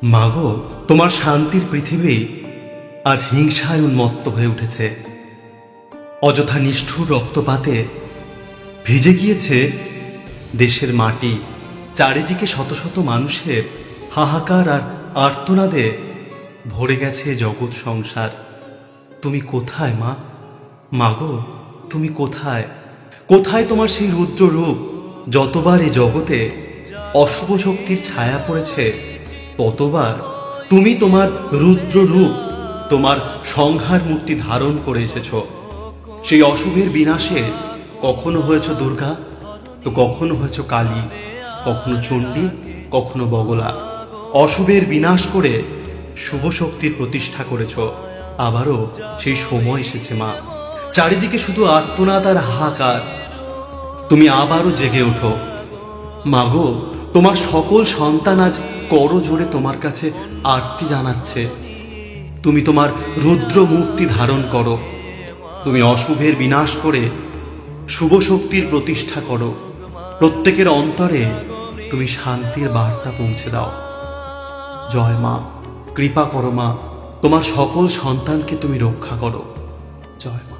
মাগো, তোমার শান্তির পৃথিবী আজ হিংসায় উন্মত্ত হয়ে উঠেছে। অযথা নিষ্ঠুর রক্তপাতে ভিজে গিয়েছে দেশের মাটি। চারিদিকে শত শত মানুষের হাহাকার আর আর্তনাদে ভরে গেছে জগৎ সংসার। তুমি কোথায় মা? মাগো, তুমি কোথায়? কোথায় তোমার সেই রুদ্র রূপ? যতবার এই জগতে অশুভ শক্তির ছায়া পড়েছে, ততবার তুমি তোমার রুদ্র রূপ, তোমার সংহার মূর্তি ধারণ করে এসেছ। সেই অশুভের বিনাশে কখনো হয়েছ দুর্গা, তো কখনো হয়েছ কালী, কখনো চণ্ডী, কখনো বগলা। অশুভের বিনাশ করে শুভ শক্তির প্রতিষ্ঠা করেছ। আবারও সেই সময় এসেছে মা। চারিদিকে শুধু আর্তনাদ আর হাহাকার। তুমি আবারও জেগে ওঠো মাগো। তোমার সকল সন্তান আজ করো জোরে তোমার কাছে আরতি জানাচ্ছে। তুমি তোমার রুদ্র মূর্তি ধারণ করো। তুমি অশুভের বিনাশ করে শুভ শক্তির প্রতিষ্ঠা করো। প্রত্যেকের অন্তরে তুমি শান্তির বার্তা পৌঁছে দাও। জয় মা, কৃপা করো মা। তোমার সকল সন্তানকে তুমি রক্ষা করো। জয় মা।